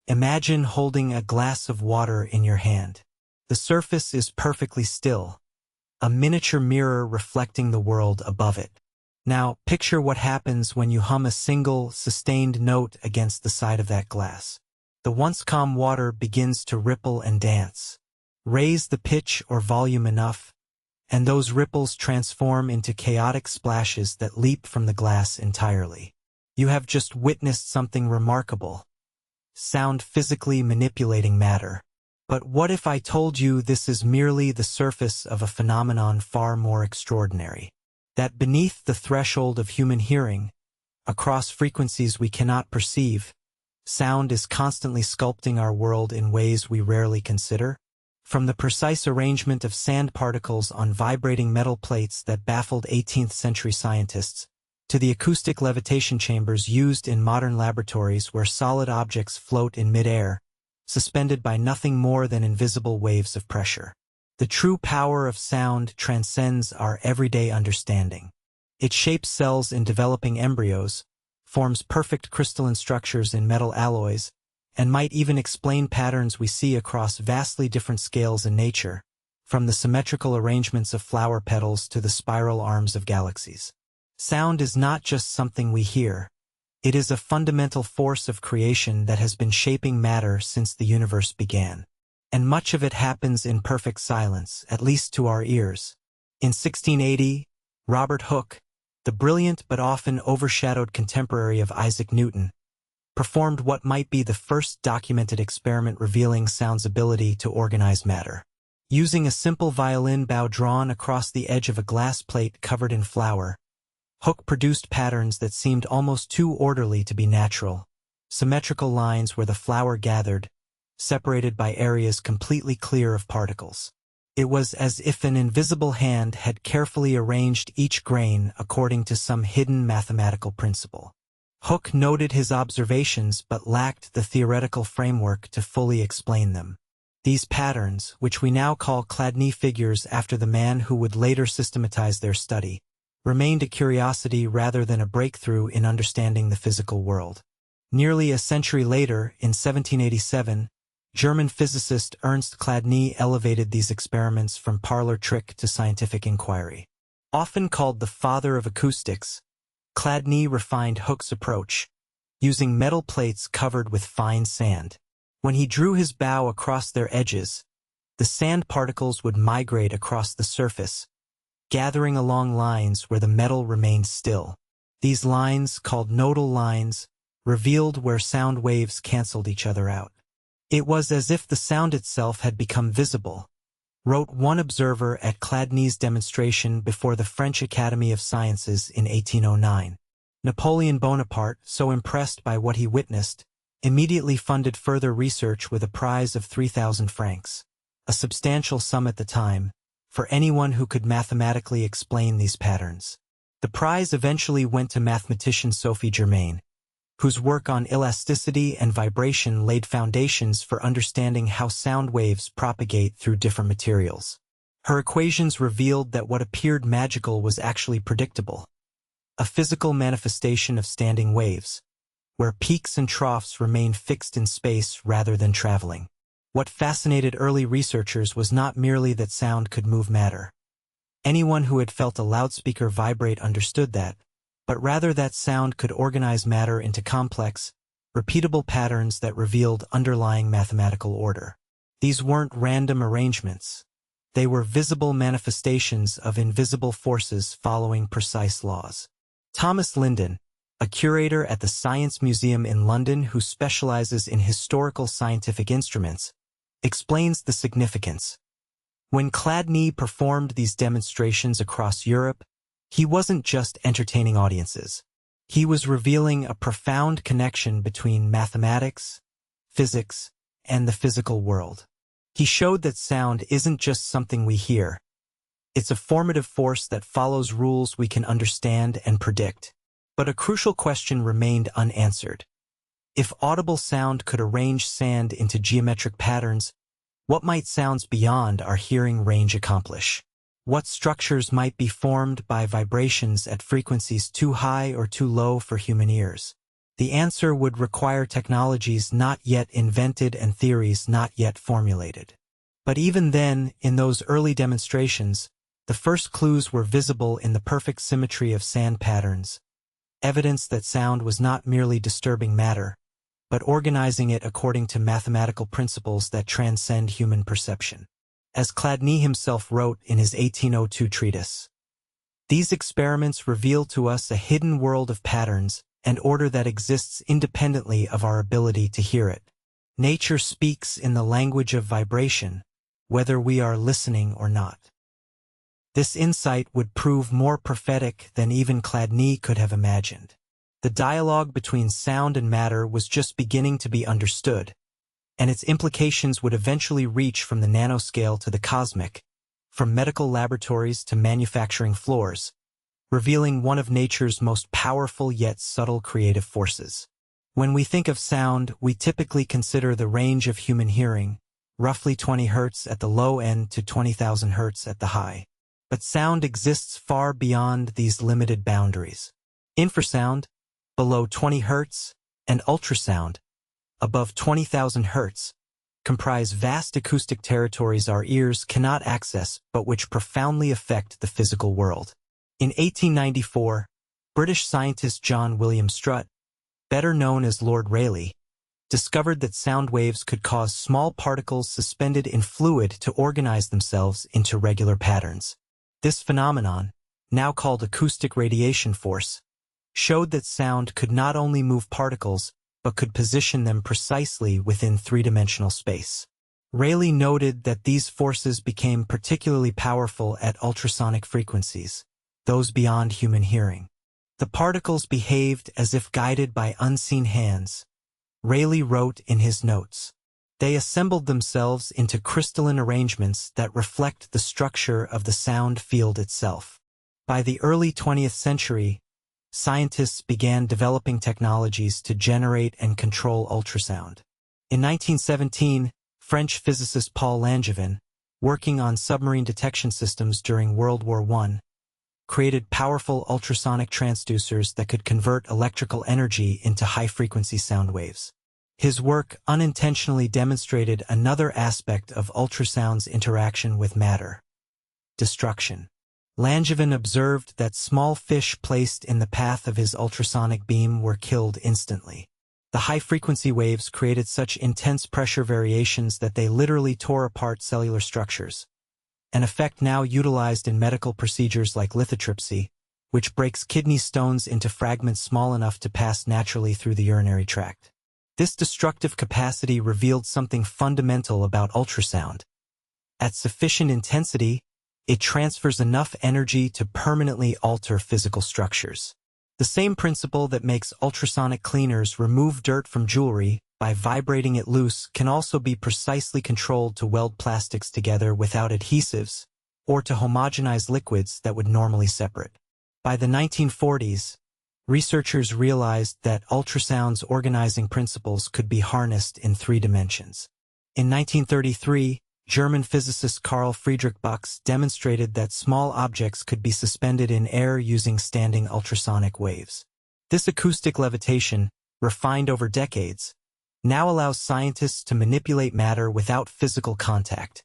Imagine holding a glass of water in your hand. The surface is perfectly still, a miniature mirror reflecting the world above it. Now, picture what happens when you hum a single, sustained note against the side of that glass. The once calm water begins to ripple and dance. Raise the pitch or volume enough, and those ripples transform into chaotic splashes that leap from the glass entirely. You have just witnessed something remarkable. Sound physically manipulating matter. But what if I told you this is merely the surface of a phenomenon far more extraordinary? That beneath the threshold of human hearing, across frequencies we cannot perceive, sound is constantly sculpting our world in ways we rarely consider? From the precise arrangement of sand particles on vibrating metal plates that baffled 18th-century scientists, to the acoustic levitation chambers used in modern laboratories where solid objects float in mid-air, suspended by nothing more than invisible waves of pressure. The true power of sound transcends our everyday understanding. It shapes cells in developing embryos, forms perfect crystalline structures in metal alloys, and might even explain patterns we see across vastly different scales in nature, from the symmetrical arrangements of flower petals to the spiral arms of galaxies. Sound is not just something we hear. It is a fundamental force of creation that has been shaping matter since the universe began. And much of it happens in perfect silence, at least to our ears. In 1680, Robert Hooke, the brilliant but often overshadowed contemporary of Isaac Newton, performed what might be the first documented experiment revealing sound's ability to organize matter. Using a simple violin bow drawn across the edge of a glass plate covered in flour, Hooke produced patterns that seemed almost too orderly to be natural, symmetrical lines where the flour gathered, separated by areas completely clear of particles. It was as if an invisible hand had carefully arranged each grain according to some hidden mathematical principle. Hooke noted his observations but lacked the theoretical framework to fully explain them. These patterns, which we now call Chladni figures after the man who would later systematize their study, remained a curiosity rather than a breakthrough in understanding the physical world. Nearly a century later, in 1787, German physicist Ernst Chladni elevated these experiments from parlor trick to scientific inquiry. Often called the father of acoustics, Chladni refined Hooke's approach, using metal plates covered with fine sand. When he drew his bow across their edges, the sand particles would migrate across the surface, gathering along lines where the metal remained still. These lines, called nodal lines, revealed where sound waves canceled each other out. It was as if the sound itself had become visible, wrote one observer at Chladni's demonstration before the French Academy of Sciences in 1809. Napoleon Bonaparte, so impressed by what he witnessed, immediately funded further research with a prize of 3,000 francs, a substantial sum at the time, for anyone who could mathematically explain these patterns. The prize eventually went to mathematician Sophie Germain, whose work on elasticity and vibration laid foundations for understanding how sound waves propagate through different materials. Her equations revealed that what appeared magical was actually predictable, a physical manifestation of standing waves, where peaks and troughs remain fixed in space rather than traveling. What fascinated early researchers was not merely that sound could move matter. Anyone who had felt a loudspeaker vibrate understood that, but rather that sound could organize matter into complex, repeatable patterns that revealed underlying mathematical order. These weren't random arrangements. They were visible manifestations of invisible forces following precise laws. Thomas Linden, a curator at the Science Museum in London who specializes in historical scientific instruments, explains the significance. When Chladni performed these demonstrations across Europe, he wasn't just entertaining audiences. He was revealing a profound connection between mathematics, physics, and the physical world. He showed that sound isn't just something we hear. It's a formative force that follows rules we can understand and predict. But a crucial question remained unanswered. If audible sound could arrange sand into geometric patterns, what might sounds beyond our hearing range accomplish? What structures might be formed by vibrations at frequencies too high or too low for human ears? The answer would require technologies not yet invented and theories not yet formulated. But even then, in those early demonstrations, the first clues were visible in the perfect symmetry of sound patterns, evidence that sound was not merely disturbing matter, but organizing it according to mathematical principles that transcend human perception. As Chladni himself wrote in his 1802 treatise, these experiments reveal to us a hidden world of patterns and order that exists independently of our ability to hear it. Nature speaks in the language of vibration, whether we are listening or not. This insight would prove more prophetic than even Chladni could have imagined. The dialogue between sound and matter was just beginning to be understood, and its implications would eventually reach from the nanoscale to the cosmic, from medical laboratories to manufacturing floors, revealing one of nature's most powerful yet subtle creative forces. When we think of sound, we typically consider the range of human hearing, roughly 20 Hz at the low end to 20,000 Hz at the high. But sound exists far beyond these limited boundaries. Infrasound, below 20 Hz, and ultrasound, above 20,000 Hz, comprise vast acoustic territories our ears cannot access but which profoundly affect the physical world. In 1894, British scientist John William Strutt, better known as Lord Rayleigh, discovered that sound waves could cause small particles suspended in fluid to organize themselves into regular patterns. This phenomenon, now called acoustic radiation force, showed that sound could not only move particles, but could position them precisely within three-dimensional space. Rayleigh noted that these forces became particularly powerful at ultrasonic frequencies, those beyond human hearing. The particles behaved as if guided by unseen hands, Rayleigh wrote in his notes. They assembled themselves into crystalline arrangements that reflect the structure of the sound field itself. By the early 20th century, scientists began developing technologies to generate and control ultrasound. In 1917, French physicist Paul Langevin, working on submarine detection systems during World War I, created powerful ultrasonic transducers that could convert electrical energy into high-frequency sound waves. His work unintentionally demonstrated another aspect of ultrasound's interaction with matter: destruction. Langevin observed that small fish placed in the path of his ultrasonic beam were killed instantly. The high-frequency waves created such intense pressure variations that they literally tore apart cellular structures, an effect now utilized in medical procedures like lithotripsy, which breaks kidney stones into fragments small enough to pass naturally through the urinary tract. This destructive capacity revealed something fundamental about ultrasound. At sufficient intensity, it transfers enough energy to permanently alter physical structures. The same principle that makes ultrasonic cleaners remove dirt from jewelry by vibrating it loose can also be precisely controlled to weld plastics together without adhesives, or to homogenize liquids that would normally separate. By the 1940s, researchers realized that ultrasound's organizing principles could be harnessed in three dimensions. In 1933, German physicist Carl Friedrich Buchs demonstrated that small objects could be suspended in air using standing ultrasonic waves. This acoustic levitation, refined over decades, now allows scientists to manipulate matter without physical contact,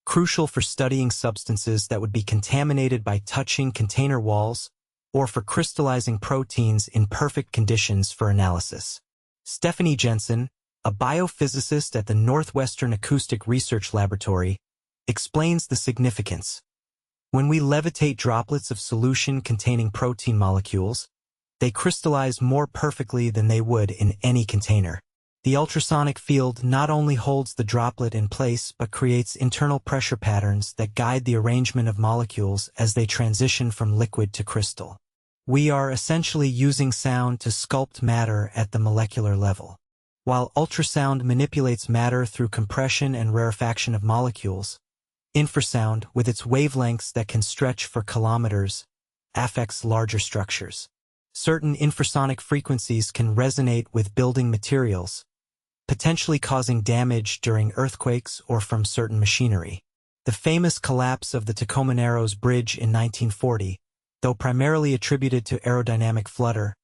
crucial for studying substances that would be contaminated by touching container walls or for crystallizing proteins in perfect conditions for analysis. Stephanie Jensen, a biophysicist at the Northwestern Acoustic Research Laboratory, explains the significance. When we levitate droplets of solution containing protein molecules, they crystallize more perfectly than they would in any container. The ultrasonic field not only holds the droplet in place but creates internal pressure patterns that guide the arrangement of molecules as they transition from liquid to crystal. We are essentially using sound to sculpt matter at the molecular level. While ultrasound manipulates matter through compression and rarefaction of molecules, infrasound, with its wavelengths that can stretch for kilometers, affects larger structures. Certain infrasonic frequencies can resonate with building materials, potentially causing damage during earthquakes or from certain machinery. The famous collapse of the Tacoma Narrows Bridge in 1940, though primarily attributed to aerodynamic flutter,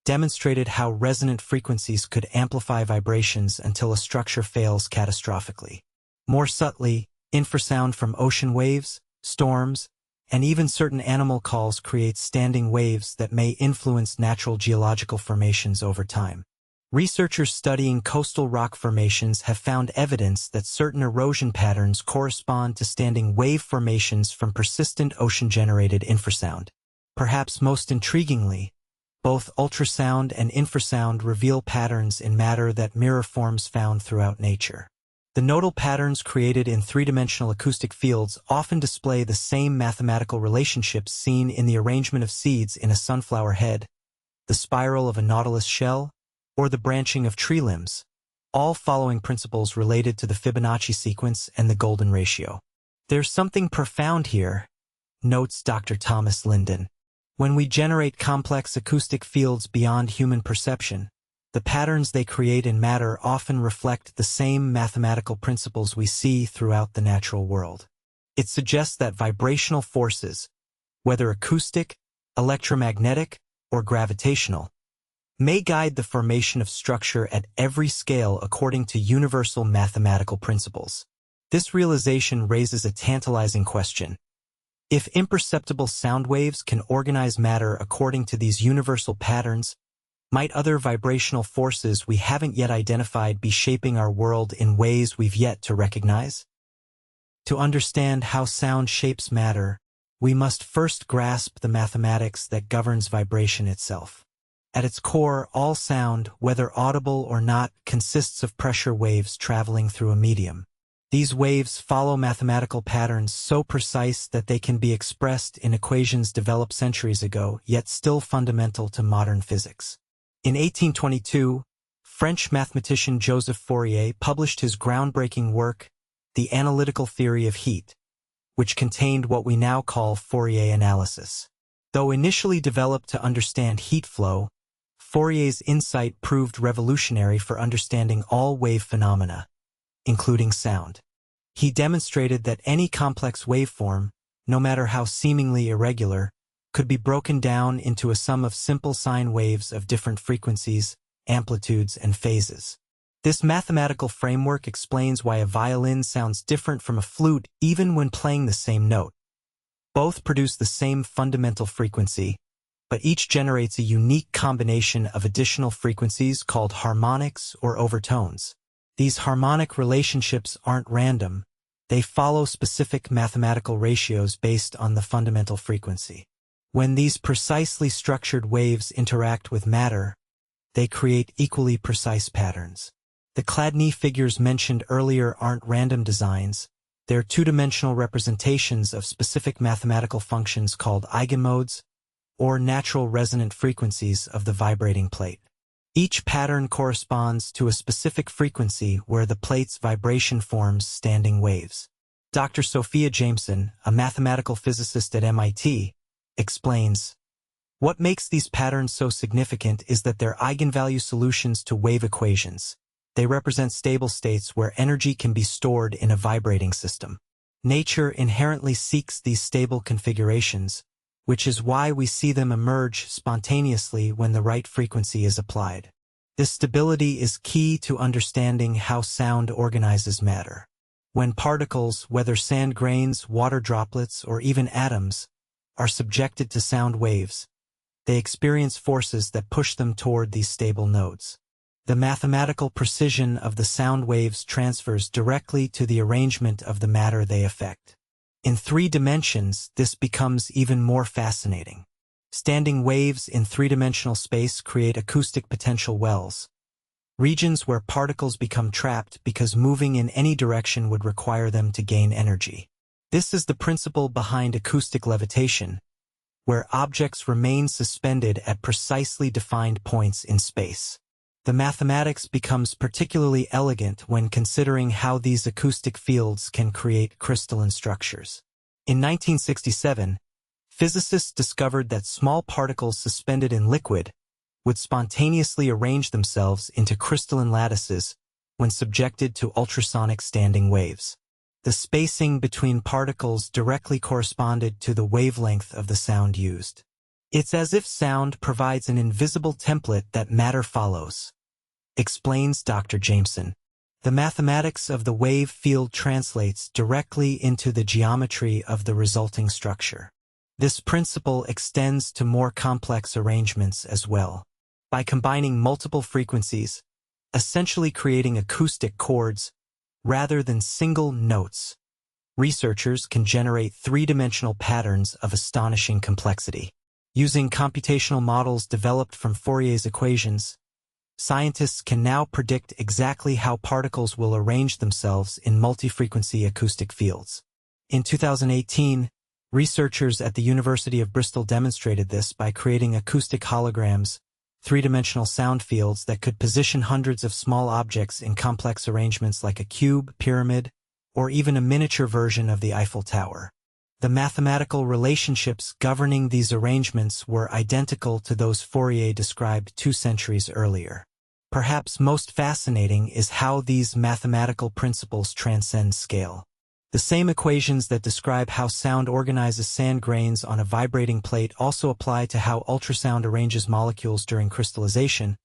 demonstrated how resonant frequencies could amplify vibrations until a structure fails catastrophically. More subtly, infrasound from ocean waves, storms, and even certain animal calls create standing waves that may influence natural geological formations over time. Researchers studying coastal rock formations have found evidence that certain erosion patterns correspond to standing wave formations from persistent ocean-generated infrasound. Perhaps most intriguingly, both ultrasound and infrasound reveal patterns in matter that mirror forms found throughout nature. The nodal patterns created in three-dimensional acoustic fields often display the same mathematical relationships seen in the arrangement of seeds in a sunflower head, the spiral of a nautilus shell, or the branching of tree limbs, all following principles related to the Fibonacci sequence and the golden ratio. There's something profound here, notes Dr. Thomas Linden. When we generate complex acoustic fields beyond human perception, the patterns they create in matter often reflect the same mathematical principles we see throughout the natural world. It suggests that vibrational forces, whether acoustic, electromagnetic, or gravitational, may guide the formation of structure at every scale according to universal mathematical principles. This realization raises a tantalizing question. If imperceptible sound waves can organize matter according to these universal patterns, might other vibrational forces we haven't yet identified be shaping our world in ways we've yet to recognize? To understand how sound shapes matter, we must first grasp the mathematics that governs vibration itself. At its core, all sound, whether audible or not, consists of pressure waves traveling through a medium. These waves follow mathematical patterns so precise that they can be expressed in equations developed centuries ago, yet still fundamental to modern physics. In 1822, French mathematician Joseph Fourier published his groundbreaking work, The Analytical Theory of Heat, which contained what we now call Fourier analysis. Though initially developed to understand heat flow, Fourier's insight proved revolutionary for understanding all wave phenomena, including sound. He demonstrated that any complex waveform, no matter how seemingly irregular, could be broken down into a sum of simple sine waves of different frequencies, amplitudes, and phases. This mathematical framework explains why a violin sounds different from a flute even when playing the same note. Both produce the same fundamental frequency, but each generates a unique combination of additional frequencies called harmonics or overtones. These harmonic relationships aren't random. They follow specific mathematical ratios based on the fundamental frequency. When these precisely structured waves interact with matter, they create equally precise patterns. The Chladni figures mentioned earlier aren't random designs. They're two-dimensional representations of specific mathematical functions called eigenmodes, or natural resonant frequencies of the vibrating plate. Each pattern corresponds to a specific frequency where the plate's vibration forms standing waves. Dr. Sophia Jameson, a mathematical physicist at MIT, explains, "What makes these patterns so significant is that they're eigenvalue solutions to wave equations. They represent stable states where energy can be stored in a vibrating system. Nature inherently seeks these stable configurations, which is why we see them emerge spontaneously when the right frequency is applied. This stability is key to understanding how sound organizes matter. When particles, whether sand grains, water droplets, or even atoms, are subjected to sound waves, they experience forces that push them toward these stable nodes. The mathematical precision of the sound waves transfers directly to the arrangement of the matter they affect. In 3 dimensions, this becomes even more fascinating. Standing waves in 3-dimensional space create acoustic potential wells, regions where particles become trapped because moving in any direction would require them to gain energy. This is the principle behind acoustic levitation, where objects remain suspended at precisely defined points in space. The mathematics becomes particularly elegant when considering how these acoustic fields can create crystalline structures. In 1967, physicists discovered that small particles suspended in liquid would spontaneously arrange themselves into crystalline lattices when subjected to ultrasonic standing waves. The spacing between particles directly corresponded to the wavelength of the sound used. It's as if sound provides an invisible template that matter follows, explains Dr. Jameson. The mathematics of the wave field translates directly into the geometry of the resulting structure. This principle extends to more complex arrangements as well. By combining multiple frequencies, essentially creating acoustic chords rather than single notes, researchers can generate three-dimensional patterns of astonishing complexity. Using computational models developed from Fourier's equations, scientists can now predict exactly how particles will arrange themselves in multi-frequency acoustic fields. In 2018, researchers at the University of Bristol demonstrated this by creating acoustic holograms, three-dimensional sound fields that could position hundreds of small objects in complex arrangements like a cube, pyramid, or even a miniature version of the Eiffel Tower. The mathematical relationships governing these arrangements were identical to those Fourier described 2 centuries earlier. Perhaps most fascinating is how these mathematical principles transcend scale. The same equations that describe how sound organizes sand grains on a vibrating plate also apply to how ultrasound arranges molecules during crystallization,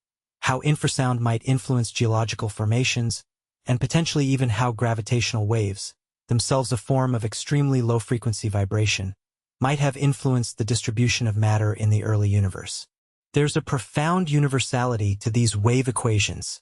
how infrasound might influence geological formations, and potentially even how gravitational waves, themselves a form of extremely low-frequency vibration, might have influenced the distribution of matter in the early universe. There's a profound universality to these wave equations,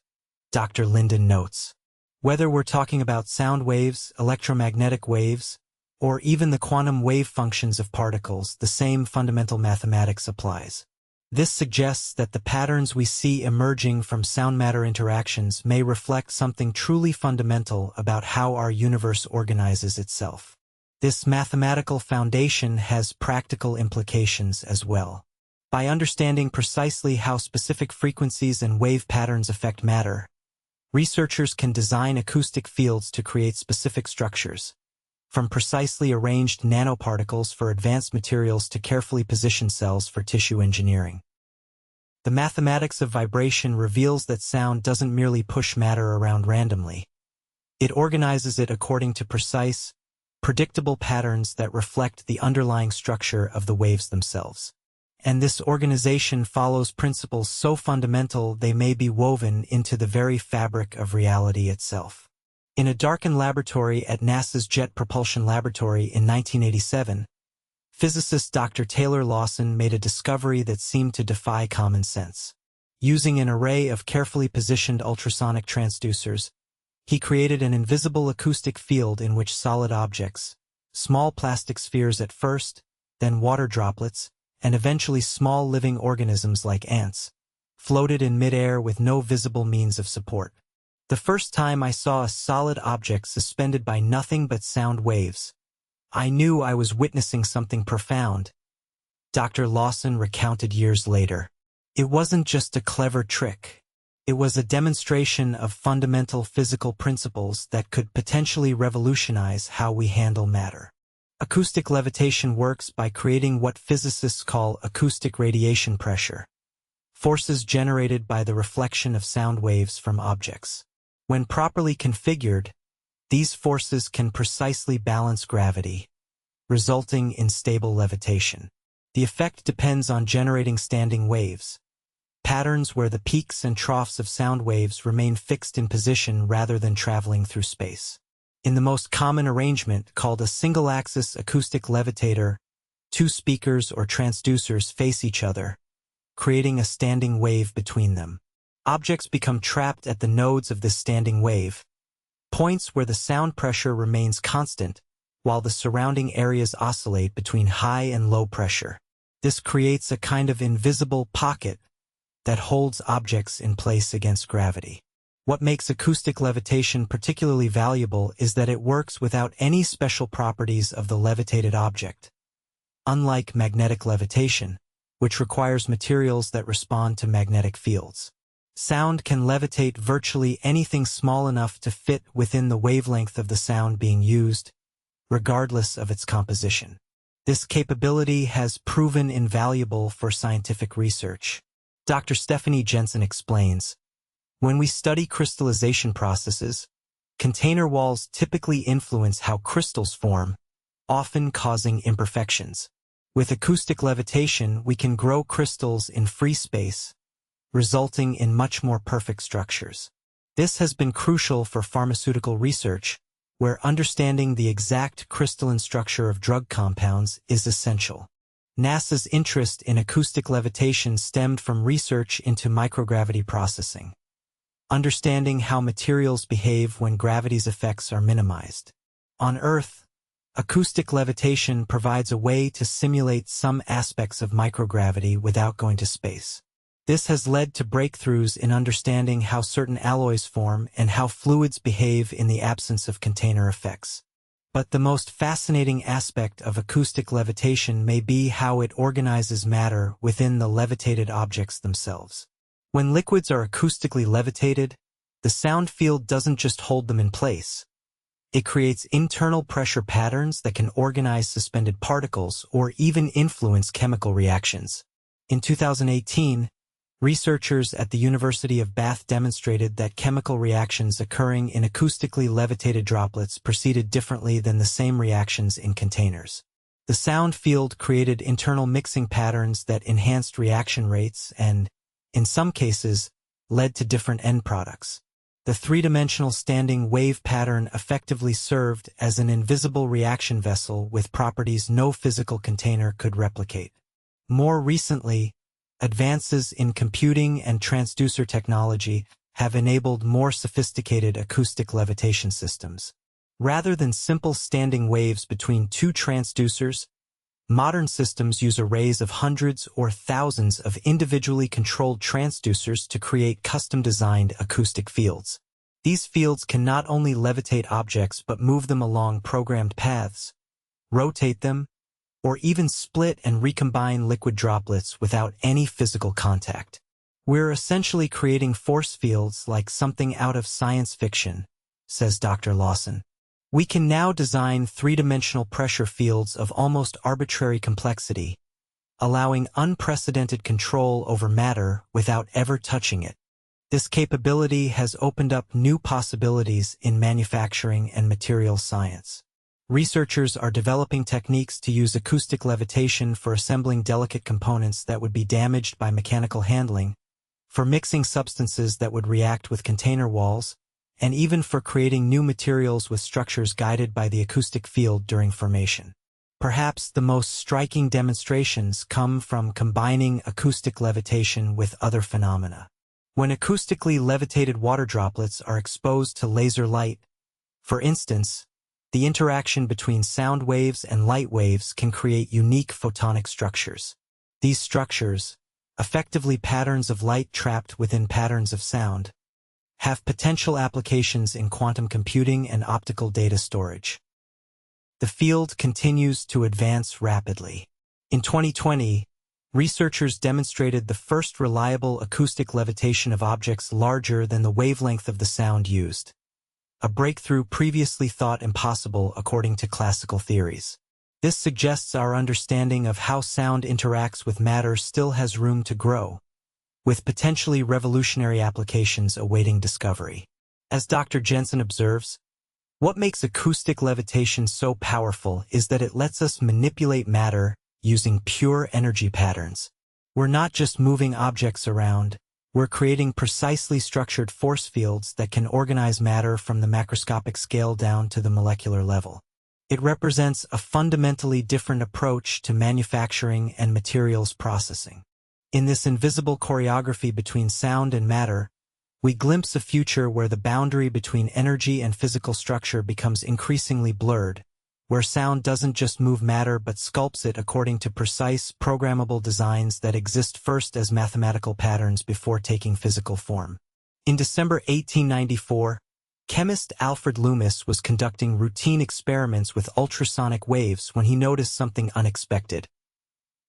Dr. Linden notes. Whether we're talking about sound waves, electromagnetic waves, or even the quantum wave functions of particles, the same fundamental mathematics applies. This suggests that the patterns we see emerging from sound-matter interactions may reflect something truly fundamental about how our universe organizes itself. This mathematical foundation has practical implications as well. By understanding precisely how specific frequencies and wave patterns affect matter, researchers can design acoustic fields to create specific structures, from precisely arranged nanoparticles for advanced materials to carefully positioned cells for tissue engineering. The mathematics of vibration reveals that sound doesn't merely push matter around randomly. It organizes it according to precise, predictable patterns that reflect the underlying structure of the waves themselves. And this organization follows principles so fundamental they may be woven into the very fabric of reality itself. In a darkened laboratory at NASA's Jet Propulsion Laboratory in 1987, physicist Dr. Taylor Lawson made a discovery that seemed to defy common sense. Using an array of carefully positioned ultrasonic transducers, he created an invisible acoustic field in which solid objects, small plastic spheres at first, then water droplets, and eventually small living organisms like ants, floated in midair with no visible means of support. The first time I saw a solid object suspended by nothing but sound waves, I knew I was witnessing something profound, Dr. Lawson recounted years later. It wasn't just a clever trick. It was a demonstration of fundamental physical principles that could potentially revolutionize how we handle matter. Acoustic levitation works by creating what physicists call acoustic radiation pressure, forces generated by the reflection of sound waves from objects. When properly configured, these forces can precisely balance gravity, resulting in stable levitation. The effect depends on generating standing waves, patterns where the peaks and troughs of sound waves remain fixed in position rather than traveling through space. In the most common arrangement, called a single-axis acoustic levitator, 2 speakers or transducers face each other, creating a standing wave between them. Objects become trapped at the nodes of this standing wave, points where the sound pressure remains constant, while the surrounding areas oscillate between high and low pressure. This creates a kind of invisible pocket that holds objects in place against gravity. What makes acoustic levitation particularly valuable is that it works without any special properties of the levitated object. Unlike magnetic levitation, which requires materials that respond to magnetic fields, sound can levitate virtually anything small enough to fit within the wavelength of the sound being used, regardless of its composition. This capability has proven invaluable for scientific research. Dr. Stephanie Jensen explains, when we study crystallization processes, container walls typically influence how crystals form, often causing imperfections. With acoustic levitation, we can grow crystals in free space, resulting in much more perfect structures. This has been crucial for pharmaceutical research, where understanding the exact crystalline structure of drug compounds is essential. NASA's interest in acoustic levitation stemmed from research into microgravity processing, understanding how materials behave when gravity's effects are minimized. On Earth, acoustic levitation provides a way to simulate some aspects of microgravity without going to space. This has led to breakthroughs in understanding how certain alloys form and how fluids behave in the absence of container effects. But the most fascinating aspect of acoustic levitation may be how it organizes matter within the levitated objects themselves. When liquids are acoustically levitated, the sound field doesn't just hold them in place. It creates internal pressure patterns that can organize suspended particles or even influence chemical reactions. In 2018, researchers at the University of Bath demonstrated that chemical reactions occurring in acoustically levitated droplets proceeded differently than the same reactions in containers. The sound field created internal mixing patterns that enhanced reaction rates and, in some cases, led to different end products. The three-dimensional standing wave pattern effectively served as an invisible reaction vessel with properties no physical container could replicate. More recently, advances in computing and transducer technology have enabled more sophisticated acoustic levitation systems. Rather than simple standing waves between two transducers, modern systems use arrays of hundreds or thousands of individually controlled transducers to create custom-designed acoustic fields. These fields can not only levitate objects but move them along programmed paths, rotate them, or even split and recombine liquid droplets without any physical contact. We're essentially creating force fields like something out of science fiction, says Dr. Lawson. We can now design three-dimensional pressure fields of almost arbitrary complexity, allowing unprecedented control over matter without ever touching it. This capability has opened up new possibilities in manufacturing and materials science. Researchers are developing techniques to use acoustic levitation for assembling delicate components that would be damaged by mechanical handling, for mixing substances that would react with container walls, and even for creating new materials with structures guided by the acoustic field during formation. Perhaps the most striking demonstrations come from combining acoustic levitation with other phenomena. When acoustically levitated water droplets are exposed to laser light, for instance, the interaction between sound waves and light waves can create unique photonic structures. These structures, effectively patterns of light trapped within patterns of sound, have potential applications in quantum computing and optical data storage. The field continues to advance rapidly. In 2020, researchers demonstrated the first reliable acoustic levitation of objects larger than the wavelength of the sound used, a breakthrough previously thought impossible according to classical theories. This suggests our understanding of how sound interacts with matter still has room to grow, with potentially revolutionary applications awaiting discovery. As Dr. Jensen observes, what makes acoustic levitation so powerful is that it lets us manipulate matter using pure energy patterns. We're not just moving objects around, we're creating precisely structured force fields that can organize matter from the macroscopic scale down to the molecular level. It represents a fundamentally different approach to manufacturing and materials processing. In this invisible choreography between sound and matter, we glimpse a future where the boundary between energy and physical structure becomes increasingly blurred, where sound doesn't just move matter but sculpts it according to precise, programmable designs that exist first as mathematical patterns before taking physical form. In December 1894, chemist Alfred Loomis was conducting routine experiments with ultrasonic waves when he noticed something unexpected.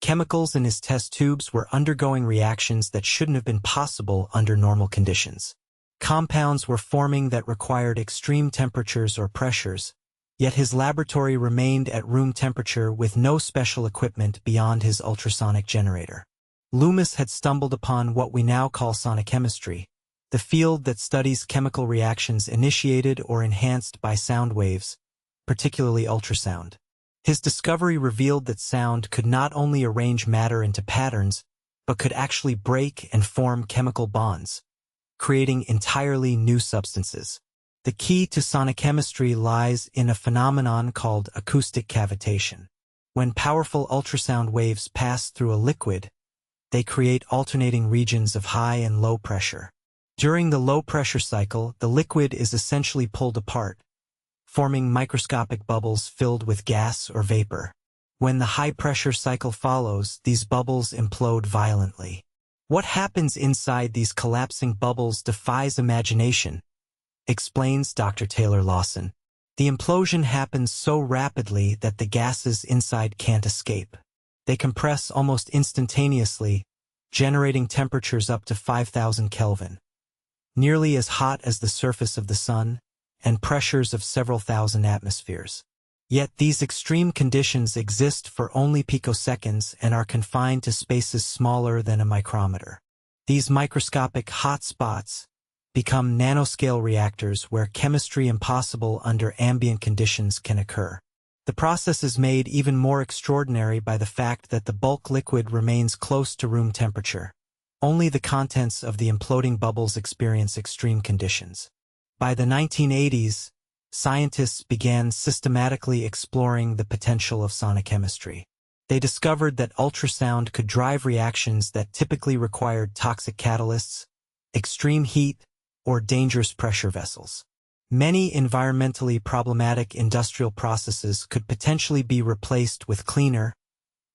Chemicals in his test tubes were undergoing reactions that shouldn't have been possible under normal conditions. Compounds were forming that required extreme temperatures or pressures, yet his laboratory remained at room temperature with no special equipment beyond his ultrasonic generator. Loomis had stumbled upon what we now call sonochemistry, the field that studies chemical reactions initiated or enhanced by sound waves, particularly ultrasound. His discovery revealed that sound could not only arrange matter into patterns, but could actually break and form chemical bonds, creating entirely new substances. The key to sonic chemistry lies in a phenomenon called acoustic cavitation. When powerful ultrasound waves pass through a liquid, they create alternating regions of high and low pressure. During the low-pressure cycle, the liquid is essentially pulled apart, forming microscopic bubbles filled with gas or vapor. When the high-pressure cycle follows, these bubbles implode violently. What happens inside these collapsing bubbles defies imagination, explains Dr. Taylor Lawson. The implosion happens so rapidly that the gases inside can't escape. They compress almost instantaneously, generating temperatures up to 5,000 Kelvin, nearly as hot as the surface of the sun, and pressures of several thousand atmospheres. Yet these extreme conditions exist for only picoseconds and are confined to spaces smaller than a micrometer. These microscopic hot spots become nanoscale reactors where chemistry impossible under ambient conditions can occur. The process is made even more extraordinary by the fact that the bulk liquid remains close to room temperature. Only the contents of the imploding bubbles experience extreme conditions. By the 1980s, scientists began systematically exploring the potential of sonic chemistry. They discovered that ultrasound could drive reactions that typically required toxic catalysts, extreme heat, or dangerous pressure vessels. Many environmentally problematic industrial processes could potentially be replaced with cleaner,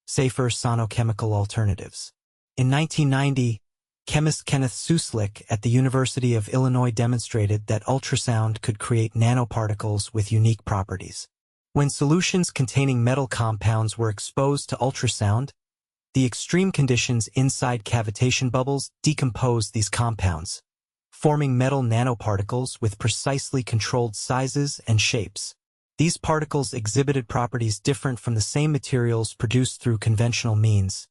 safer sonochemical alternatives. In 1990, chemist Kenneth Suslip at the University of Illinois demonstrated that ultrasound could create nanoparticles with unique properties. When solutions containing metal compounds were exposed to ultrasound, the extreme conditions inside cavitation bubbles decomposed these compounds, forming metal nanoparticles with precisely controlled sizes and shapes. These particles exhibited properties different from the same materials produced through conventional means: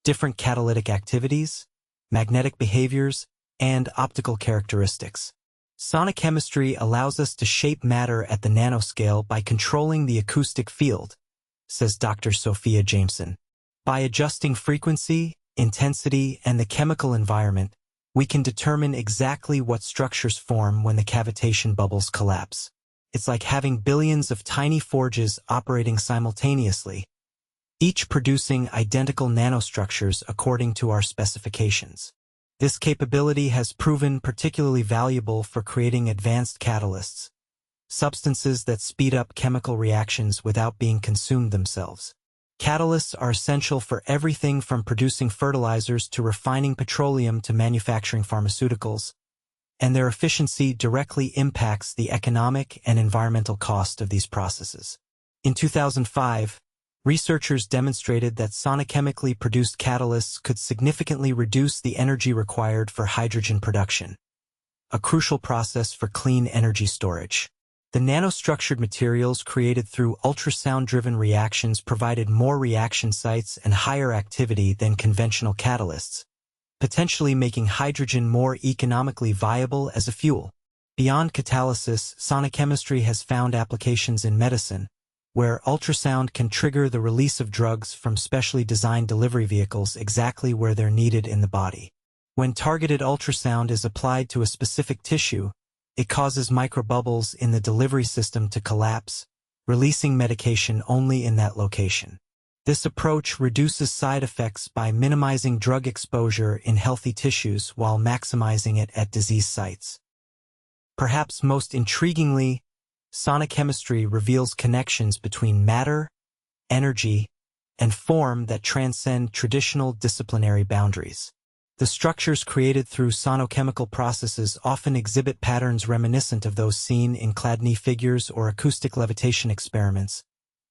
different catalytic activities, magnetic behaviors, and optical characteristics. Sonic chemistry allows us to shape matter at the nanoscale by controlling the acoustic field, says Dr. Sophia Jameson. By adjusting frequency, intensity, and the chemical environment, we can determine exactly what structures form when the cavitation bubbles collapse. It's like having billions of tiny forges operating simultaneously, each producing identical nanostructures according to our specifications. This capability has proven particularly valuable for creating advanced catalysts, substances that speed up chemical reactions without being consumed themselves. Catalysts are essential for everything from producing fertilizers to refining petroleum to manufacturing pharmaceuticals, and their efficiency directly impacts the economic and environmental cost of these processes. In 2005, researchers demonstrated that sonochemically produced catalysts could significantly reduce the energy required for hydrogen production, a crucial process for clean energy storage. The nanostructured materials created through ultrasound-driven reactions provided more reaction sites and higher activity than conventional catalysts, potentially making hydrogen more economically viable as a fuel. Beyond catalysis, sonic chemistry has found applications in medicine, where ultrasound can trigger the release of drugs from specially designed delivery vehicles exactly where they're needed in the body. When targeted ultrasound is applied to a specific tissue, it causes microbubbles in the delivery system to collapse, releasing medication only in that location. This approach reduces side effects by minimizing drug exposure in healthy tissues while maximizing it at disease sites. Perhaps most intriguingly, sonic chemistry reveals connections between matter, energy, and form that transcend traditional disciplinary boundaries. The structures created through sonochemical processes often exhibit patterns reminiscent of those seen in Chladni figures or acoustic levitation experiments,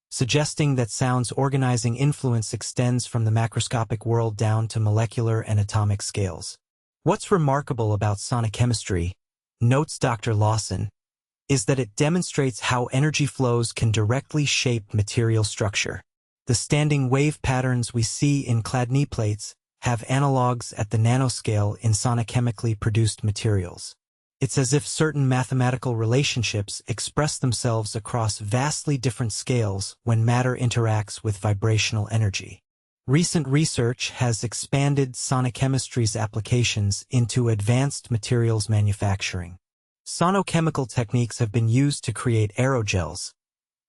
suggesting that sound's organizing influence extends from the macroscopic world down to molecular and atomic scales. What's remarkable about sonic chemistry, notes Dr. Lawson, is that it demonstrates how energy flows can directly shape material structure. The standing wave patterns we see in Chladni plates have analogs at the nanoscale in sonochemically produced materials. It's as if certain mathematical relationships express themselves across vastly different scales when matter interacts with vibrational energy. Recent research has expanded sonochemistry's applications into advanced materials manufacturing. Sonochemical techniques have been used to create aerogels,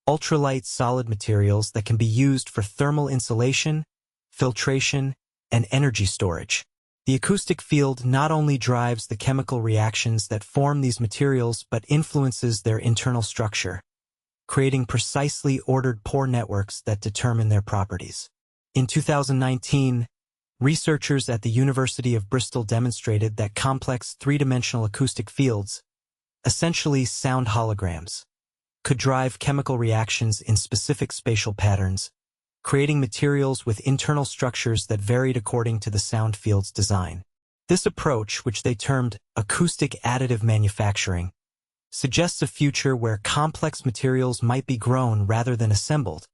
ultralight solid materials that can be used for thermal insulation, filtration, and energy storage. The acoustic field not only drives the chemical reactions that form these materials but influences their internal structure, creating precisely ordered pore networks that determine their properties. In 2019, researchers at the University of Bristol demonstrated that complex three-dimensional acoustic fields, essentially sound holograms, could drive chemical reactions in specific spatial patterns, creating materials with internal structures that varied according to the sound field's design. This approach, which they termed acoustic additive manufacturing, suggests a future where complex materials might be grown rather than assembled,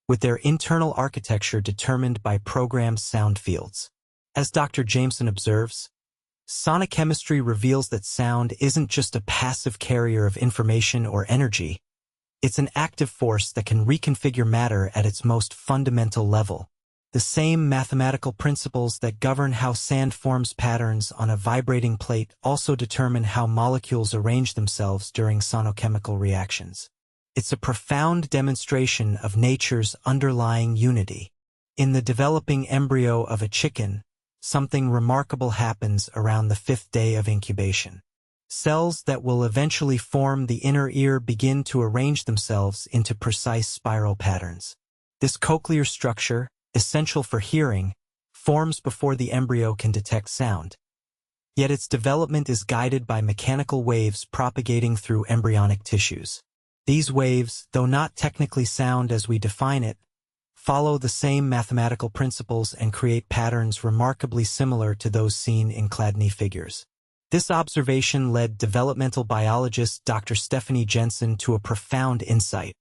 with their internal architecture determined by programmed sound fields. As Dr. Jameson observes, sonochemistry reveals that sound isn't just a passive carrier of information or energy. It's an active force that can reconfigure matter at its most fundamental level. The same mathematical principles that govern how sand forms patterns on a vibrating plate also determine how molecules arrange themselves during sonochemical reactions. It's a profound demonstration of nature's underlying unity. In the developing embryo of a chicken, something remarkable happens around the 5th day of incubation. Cells that will eventually form the inner ear begin to arrange themselves into precise spiral patterns. This cochlear structure, essential for hearing, forms before the embryo can detect sound. Yet its development is guided by mechanical waves propagating through embryonic tissues. These waves, though not technically sound as we define it, follow the same mathematical principles and create patterns remarkably similar to those seen in Chladni figures. This observation led developmental biologist Dr. Stephanie Jensen to a profound insight.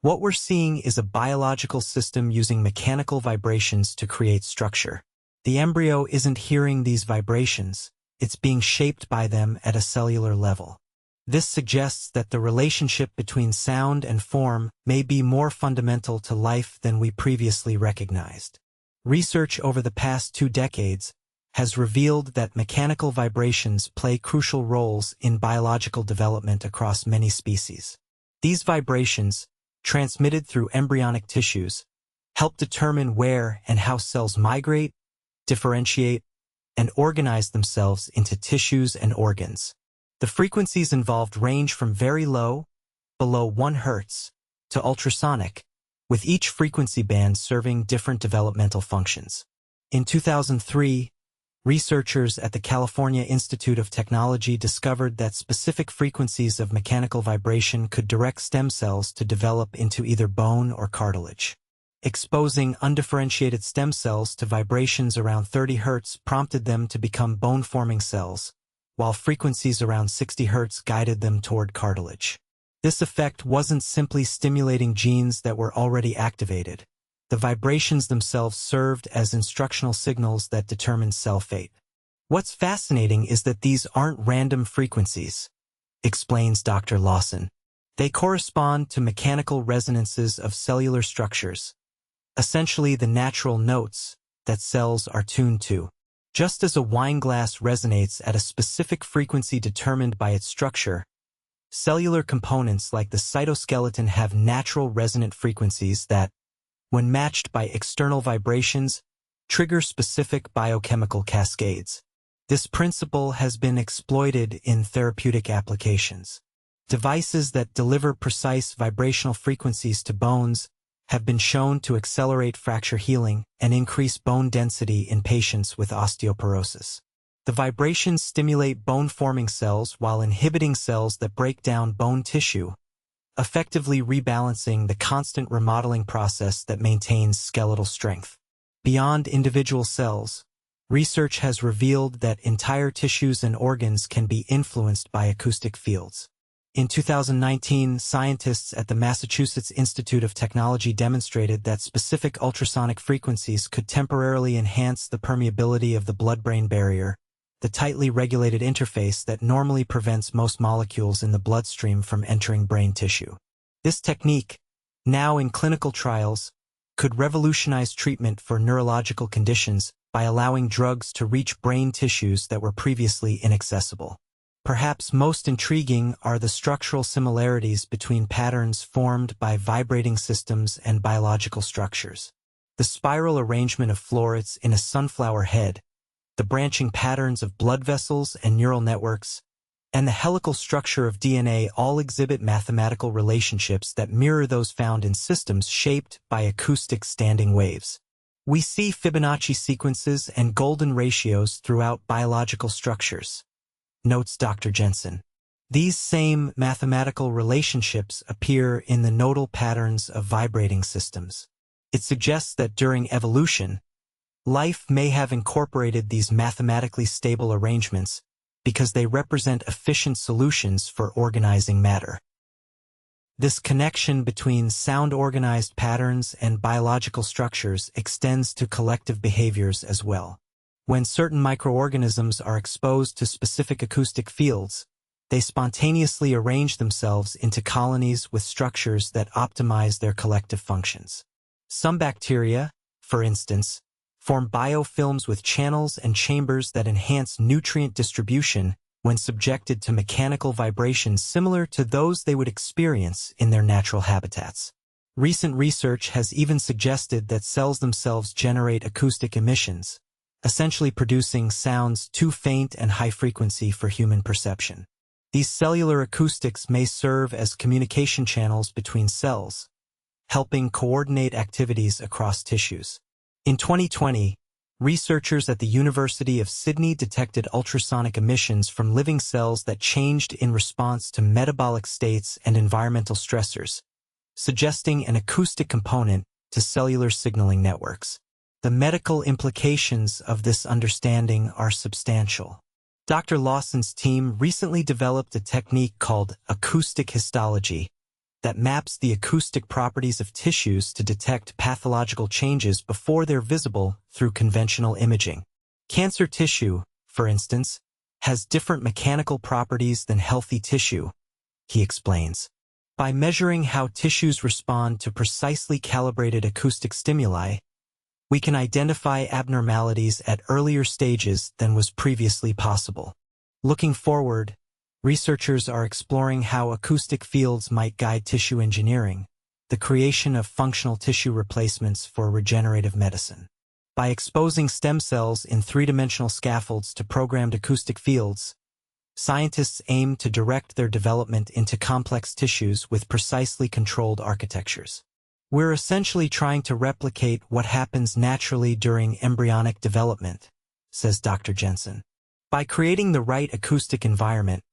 What we're seeing is a biological system using mechanical vibrations to create structure. The embryo isn't hearing these vibrations, it's being shaped by them at a cellular level. This suggests that the relationship between sound and form may be more fundamental to life than we previously recognized. Research over the past 2 decades has revealed that mechanical vibrations play crucial roles in biological development across many species. These vibrations, transmitted through embryonic tissues, help determine where and how cells migrate, differentiate, and organize themselves into tissues and organs. The frequencies involved range from very low, below 1 Hz, to ultrasonic, with each frequency band serving different developmental functions. In 2003, researchers at the California Institute of Technology discovered that specific frequencies of mechanical vibration could direct stem cells to develop into either bone or cartilage. Exposing undifferentiated stem cells to vibrations around 30 Hz prompted them to become bone-forming cells, while frequencies around 60 Hz guided them toward cartilage. This effect wasn't simply stimulating genes that were already activated. The vibrations themselves served as instructional signals that determined cell fate. What's fascinating is that these aren't random frequencies, explains Dr. Lawson. They correspond to mechanical resonances of cellular structures, essentially the natural notes that cells are tuned to. Just as a wine glass resonates at a specific frequency determined by its structure, cellular components like the cytoskeleton have natural resonant frequencies that, when matched by external vibrations, trigger specific biochemical cascades. This principle has been exploited in therapeutic applications. Devices that deliver precise vibrational frequencies to bones have been shown to accelerate fracture healing and increase bone density in patients with osteoporosis. The vibrations stimulate bone-forming cells while inhibiting cells that break down bone tissue, effectively rebalancing the constant remodeling process that maintains skeletal strength. Beyond individual cells, research has revealed that entire tissues and organs can be influenced by acoustic fields. In 2019, scientists at the Massachusetts Institute of Technology demonstrated that specific ultrasonic frequencies could temporarily enhance the permeability of the blood-brain barrier, the tightly regulated interface that normally prevents most molecules in the bloodstream from entering brain tissue. This technique, now in clinical trials, could revolutionize treatment for neurological conditions by allowing drugs to reach brain tissues that were previously inaccessible. Perhaps most intriguing are the structural similarities between patterns formed by vibrating systems and biological structures. The spiral arrangement of florets in a sunflower head, the branching patterns of blood vessels and neural networks, and the helical structure of DNA all exhibit mathematical relationships that mirror those found in systems shaped by acoustic standing waves. We see Fibonacci sequences and golden ratios throughout biological structures, notes Dr. Jensen. These same mathematical relationships appear in the nodal patterns of vibrating systems. It suggests that during evolution, life may have incorporated these mathematically stable arrangements because they represent efficient solutions for organizing matter. This connection between sound-organized patterns and biological structures extends to collective behaviors as well. When certain microorganisms are exposed to specific acoustic fields, they spontaneously arrange themselves into colonies with structures that optimize their collective functions. Some bacteria, for instance, form biofilms with channels and chambers that enhance nutrient distribution when subjected to mechanical vibrations similar to those they would experience in their natural habitats. Recent research has even suggested that cells themselves generate acoustic emissions, essentially producing sounds too faint and high frequency for human perception. These cellular acoustics may serve as communication channels between cells, helping coordinate activities across tissues. In 2020, researchers at the University of Sydney detected ultrasonic emissions from living cells that changed in response to metabolic states and environmental stressors, suggesting an acoustic component to cellular signaling networks. The medical implications of this understanding are substantial. Dr. Lawson's team recently developed a technique called acoustic histology that maps the acoustic properties of tissues to detect pathological changes before they're visible through conventional imaging. Cancer tissue, for instance, has different mechanical properties than healthy tissue, he explains. By measuring how tissues respond to precisely calibrated acoustic stimuli, we can identify abnormalities at earlier stages than was previously possible. Looking forward, researchers are exploring how acoustic fields might guide tissue engineering, the creation of functional tissue replacements for regenerative medicine. By exposing stem cells in three-dimensional scaffolds to programmed acoustic fields, scientists aim to direct their development into complex tissues with precisely controlled architectures. We're essentially trying to replicate what happens naturally during embryonic development, says Dr. Jensen. By creating the right acoustic environment,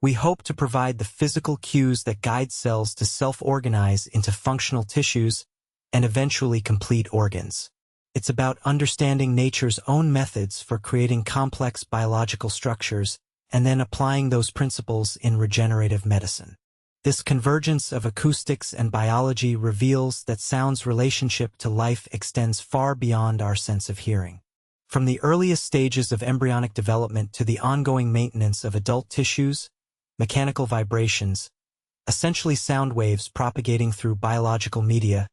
we hope to provide the physical cues that guide cells to self-organize into functional tissues and eventually complete organs. It's about understanding nature's own methods for creating complex biological structures and then applying those principles in regenerative medicine. This convergence of acoustics and biology reveals that sound's relationship to life extends far beyond our sense of hearing. From the earliest stages of embryonic development to the ongoing maintenance of adult tissues, mechanical vibrations, essentially sound waves propagating through biological media,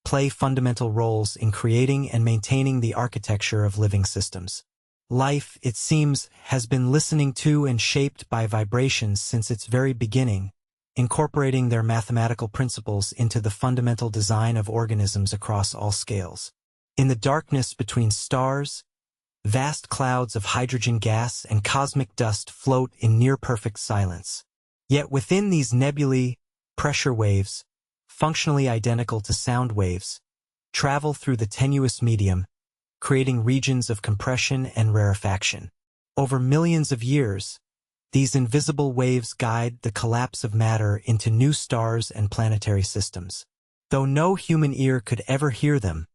play fundamental roles in creating and maintaining the architecture of living systems. Life, it seems, has been listening to and shaped by vibrations since its very beginning, incorporating their mathematical principles into the fundamental design of organisms across all scales. In the darkness between stars, vast clouds of hydrogen gas and cosmic dust float in near-perfect silence. Yet within these nebulae, pressure waves, functionally identical to sound waves, travel through the tenuous medium, creating regions of compression and rarefaction. Over millions of years, these invisible waves guide the collapse of matter into new stars and planetary systems. Though no human ear could ever hear them,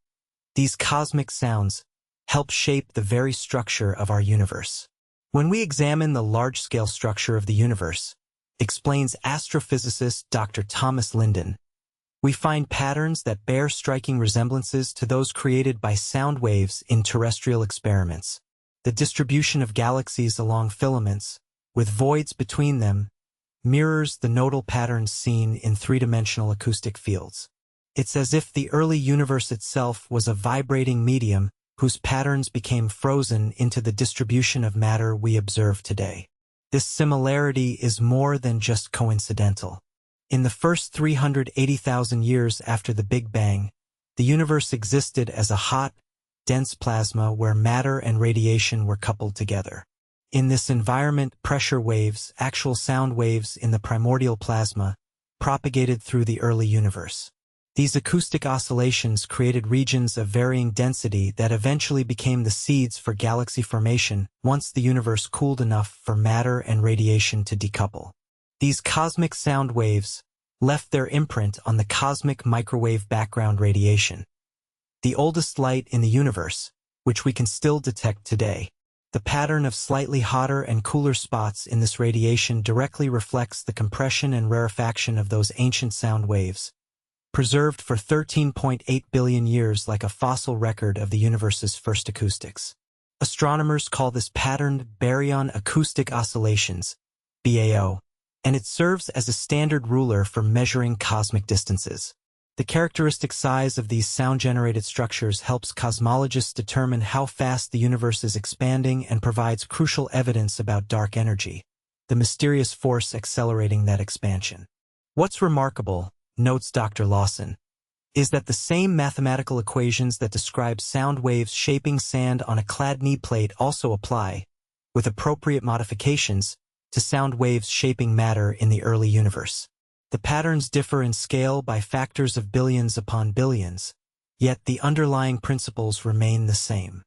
these cosmic sounds help shape the very structure of our universe. When we examine the large-scale structure of the universe, explains astrophysicist Dr. Thomas Linden, we find patterns that bear striking resemblances to those created by sound waves in terrestrial experiments. The distribution of galaxies along filaments, with voids between them, mirrors the nodal patterns seen in three-dimensional acoustic fields. It's as if the early universe itself was a vibrating medium whose patterns became frozen into the distribution of matter we observe today. This similarity is more than just coincidental. In the first 380,000 years after the Big Bang, the universe existed as a hot, dense plasma where matter and radiation were coupled together. In this environment, pressure waves, actual sound waves in the primordial plasma, propagated through the early universe. These acoustic oscillations created regions of varying density that eventually became the seeds for galaxy formation once the universe cooled enough for matter and radiation to decouple. These cosmic sound waves left their imprint on the cosmic microwave background radiation, the oldest light in the universe, which we can still detect today. The pattern of slightly hotter and cooler spots in this radiation directly reflects the compression and rarefaction of those ancient sound waves, preserved for 13.8 billion years like a fossil record of the universe's first acoustics. Astronomers call this pattern baryon acoustic oscillations, BAO, and it serves as a standard ruler for measuring cosmic distances. The characteristic size of these sound-generated structures helps cosmologists determine how fast the universe is expanding and provides crucial evidence about dark energy, the mysterious force accelerating that expansion. What's remarkable, notes Dr. Lawson, is that the same mathematical equations that describe sound waves shaping sand on a Chladni plate also apply, with appropriate modifications, to sound waves shaping matter in the early universe. The patterns differ in scale by factors of billions upon billions, yet the underlying principles remain the same.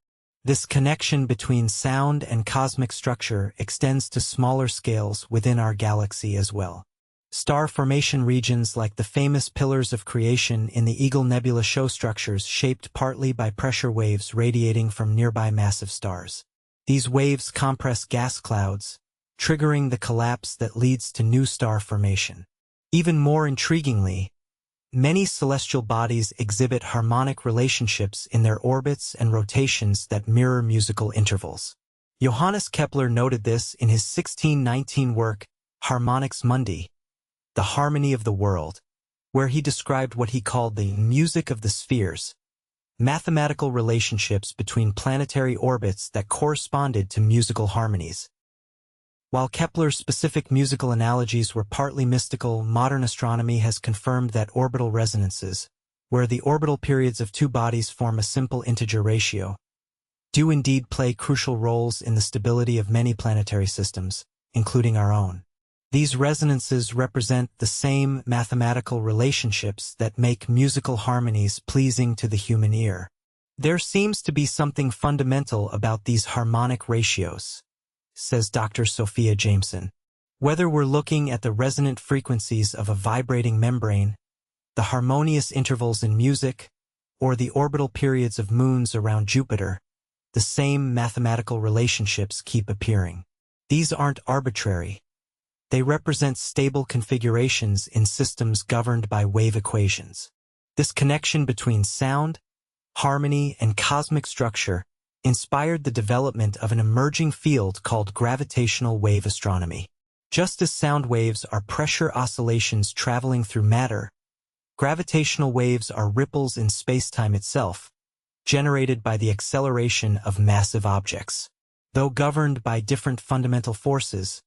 This connection between sound and cosmic structure extends to smaller scales within our galaxy as well. Star formation regions like the famous pillars of creation in the Eagle Nebula show structures shaped partly by pressure waves radiating from nearby massive stars. These waves compress gas clouds, triggering the collapse that leads to new star formation. Even more intriguingly, many celestial bodies exhibit harmonic relationships in their orbits and rotations that mirror musical intervals. Johannes Kepler noted this in his 1619 work, Harmonics Mundi, The Harmony of the World, where he described what he called the music of the spheres, mathematical relationships between planetary orbits that corresponded to musical harmonies. While Kepler's specific musical analogies were partly mystical, modern astronomy has confirmed that orbital resonances, where the orbital periods of two bodies form a simple integer ratio, do indeed play crucial roles in the stability of many planetary systems, including our own. These resonances represent the same mathematical relationships that make musical harmonies pleasing to the human ear. There seems to be something fundamental about these harmonic ratios, says Dr. Sophia Jameson. Whether we're looking at the resonant frequencies of a vibrating membrane, the harmonious intervals in music, or the orbital periods of moons around Jupiter, the same mathematical relationships keep appearing. These aren't arbitrary. They represent stable configurations in systems governed by wave equations. This connection between sound, harmony, and cosmic structure inspired the development of an emerging field called gravitational wave astronomy. Just as sound waves are pressure oscillations traveling through matter, gravitational waves are ripples in space-time itself, generated by the acceleration of massive objects. Though governed by different fundamental forces,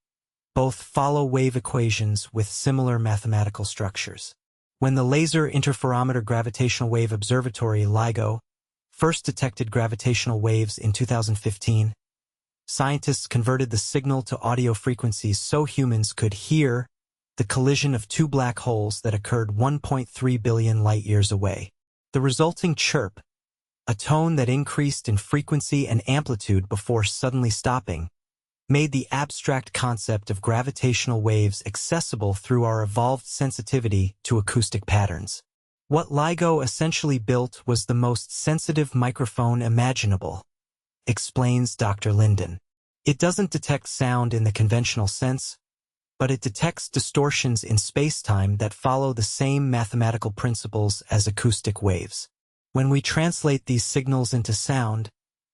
both follow wave equations with similar mathematical structures. When the Laser Interferometer Gravitational Wave Observatory LIGO first detected gravitational waves in 2015, scientists converted the signal to audio frequencies so humans could hear the collision of two black holes that occurred 1.3 billion light-years away. The resulting chirp, a tone that increased in frequency and amplitude before suddenly stopping, made the abstract concept of gravitational waves accessible through our evolved sensitivity to acoustic patterns. What LIGO essentially built was the most sensitive microphone imaginable, explains Dr. Linden. It doesn't detect sound in the conventional sense, but it detects distortions in space-time that follow the same mathematical principles as acoustic waves. When we translate these signals into sound,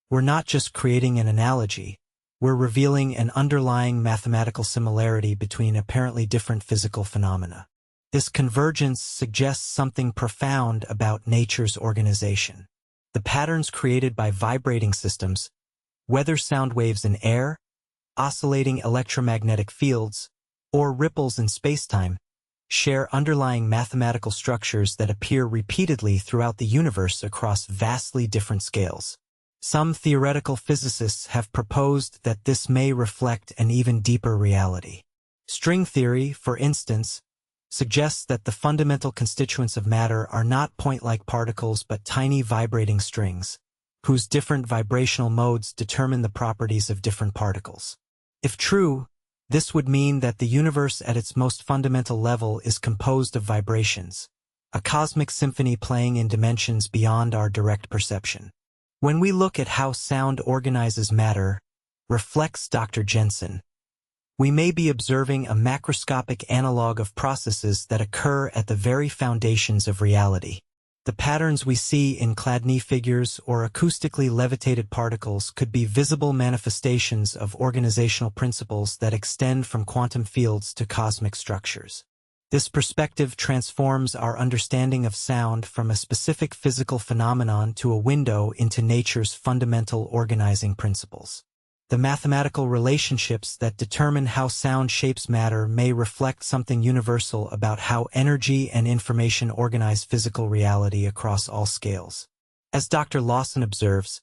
We're not just creating an analogy, we're revealing an underlying mathematical similarity between apparently different physical phenomena. This convergence suggests something profound about nature's organization. The patterns created by vibrating systems, whether sound waves in air, oscillating electromagnetic fields, or ripples in spacetime, share underlying mathematical structures that appear repeatedly throughout the universe across vastly different scales. Some theoretical physicists have proposed that this may reflect an even deeper reality. String theory, for instance, suggests that the fundamental constituents of matter are not point-like particles but tiny vibrating strings, whose different vibrational modes determine the properties of different particles. If true, this would mean that the universe at its most fundamental level is composed of vibrations, a cosmic symphony playing in dimensions beyond our direct perception. When we look at how sound organizes matter, reflects Dr. Jensen, we may be observing a macroscopic analog of processes that occur at the very foundations of reality. The patterns we see in Chladni figures or acoustically levitated particles could be visible manifestations of organizational principles that extend from quantum fields to cosmic structures. This perspective transforms our understanding of sound from a specific physical phenomenon to a window into nature's fundamental organizing principles. The mathematical relationships that determine how sound shapes matter may reflect something universal about how energy and information organize physical reality across all scales. As Dr. Lawson observes,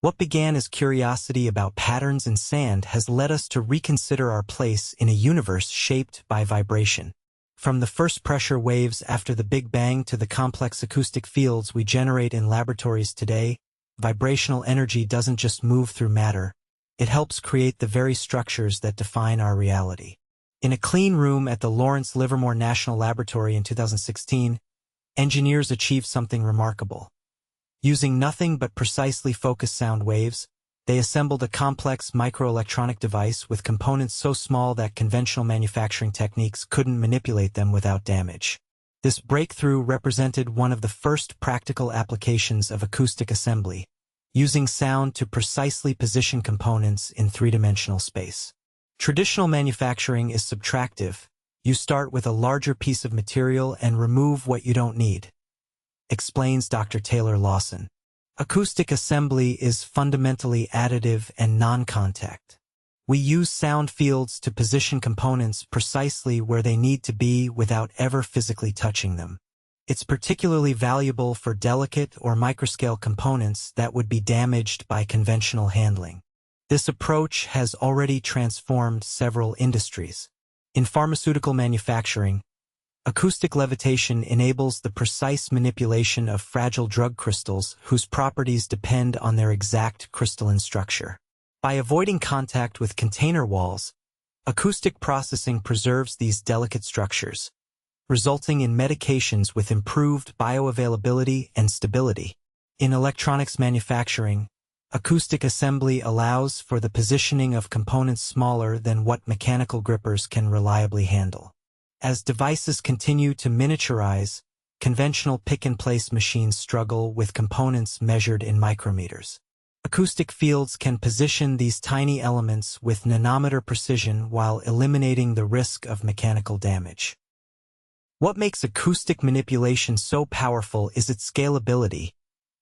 what began as curiosity about patterns in sand has led us to reconsider our place in a universe shaped by vibration. From the first pressure waves after the Big Bang to the complex acoustic fields we generate in laboratories today, vibrational energy doesn't just move through matter. It helps create the very structures that define our reality. In a clean room at the Lawrence Livermore National Laboratory in 2016, engineers achieved something remarkable. Using nothing but precisely focused sound waves, they assembled a complex microelectronic device with components so small that conventional manufacturing techniques couldn't manipulate them without damage. This breakthrough represented one of the first practical applications of acoustic assembly, using sound to precisely position components in three-dimensional space. Traditional manufacturing is subtractive. You start with a larger piece of material and remove what you don't need, explains Dr. Taylor Lawson. Acoustic assembly is fundamentally additive and non-contact. We use sound fields to position components precisely where they need to be without ever physically touching them. It's particularly valuable for delicate or microscale components that would be damaged by conventional handling. This approach has already transformed several industries. In pharmaceutical manufacturing, acoustic levitation enables the precise manipulation of fragile drug crystals whose properties depend on their exact crystalline structure. By avoiding contact with container walls, acoustic processing preserves these delicate structures, resulting in medications with improved bioavailability and stability. In electronics manufacturing, acoustic assembly allows for the positioning of components smaller than what mechanical grippers can reliably handle. As devices continue to miniaturize, conventional pick-and-place machines struggle with components measured in micrometers. Acoustic fields can position these tiny elements with nanometer precision while eliminating the risk of mechanical damage. What makes acoustic manipulation so powerful is its scalability,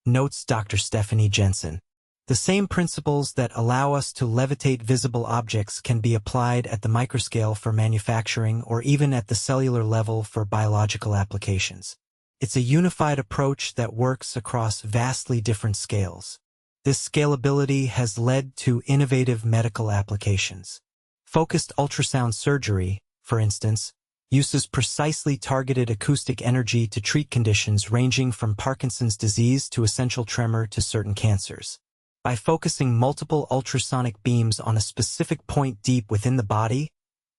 notes Dr. Stephanie Jensen. The same principles that allow us to levitate visible objects can be applied at the microscale for manufacturing or even at the cellular level for biological applications. It's a unified approach that works across vastly different scales. This scalability has led to innovative medical applications. Focused ultrasound surgery, for instance, uses precisely targeted acoustic energy to treat conditions ranging from Parkinson's disease to essential tremor to certain cancers. By focusing multiple ultrasonic beams on a specific point deep within the body,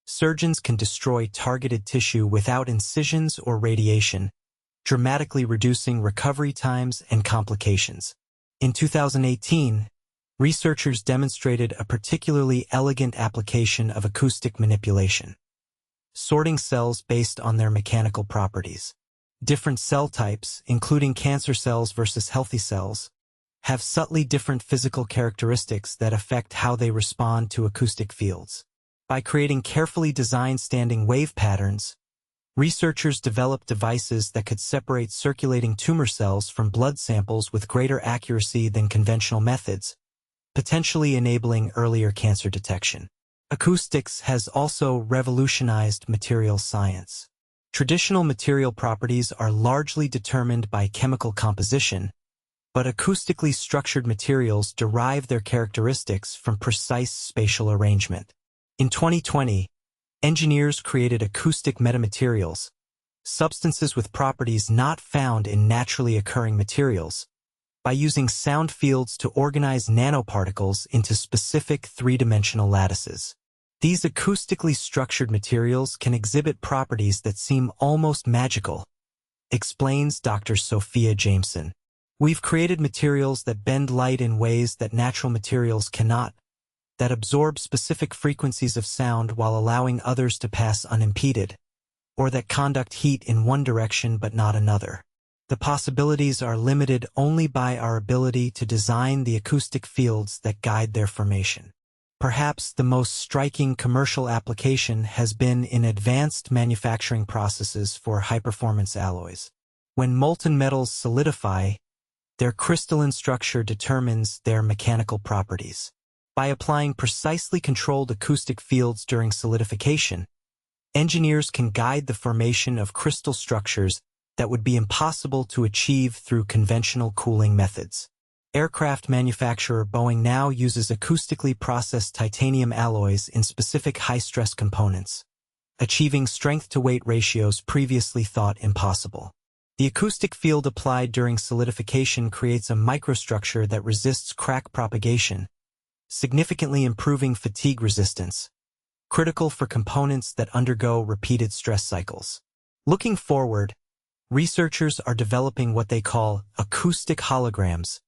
surgeons can destroy targeted tissue without incisions or radiation, dramatically reducing recovery times and complications. In 2018, researchers demonstrated a particularly elegant application of acoustic manipulation. Sorting cells based on their mechanical properties. Different cell types, including cancer cells versus healthy cells, have subtly different physical characteristics that affect how they respond to acoustic fields. By creating carefully designed standing wave patterns, researchers developed devices that could separate circulating tumor cells from blood samples with greater accuracy than conventional methods, potentially enabling earlier cancer detection. Acoustics has also revolutionized materials science. Traditional material properties are largely determined by chemical composition, but acoustically structured materials derive their characteristics from precise spatial arrangement. In 2020, engineers created acoustic metamaterials, substances with properties not found in naturally occurring materials, by using sound fields to organize nanoparticles into specific three-dimensional lattices. These acoustically structured materials can exhibit properties that seem almost magical, explains Dr. Sophia Jameson. We've created materials that bend light in ways that natural materials cannot, that absorb specific frequencies of sound while allowing others to pass unimpeded, or that conduct heat in one direction but not another. The possibilities are limited only by our ability to design the acoustic fields that guide their formation. Perhaps the most striking commercial application has been in advanced manufacturing processes for high-performance alloys. When molten metals solidify, their crystalline structure determines their mechanical properties. By applying precisely controlled acoustic fields during solidification, engineers can guide the formation of crystal structures that would be impossible to achieve through conventional cooling methods. Aircraft manufacturer Boeing now uses acoustically processed titanium alloys in specific high-stress components, achieving strength-to-weight ratios previously thought impossible. The acoustic field applied during solidification creates a microstructure that resists crack propagation, significantly improving fatigue resistance, critical for components that undergo repeated stress cycles. Looking forward, researchers are developing what they call acoustic holograms,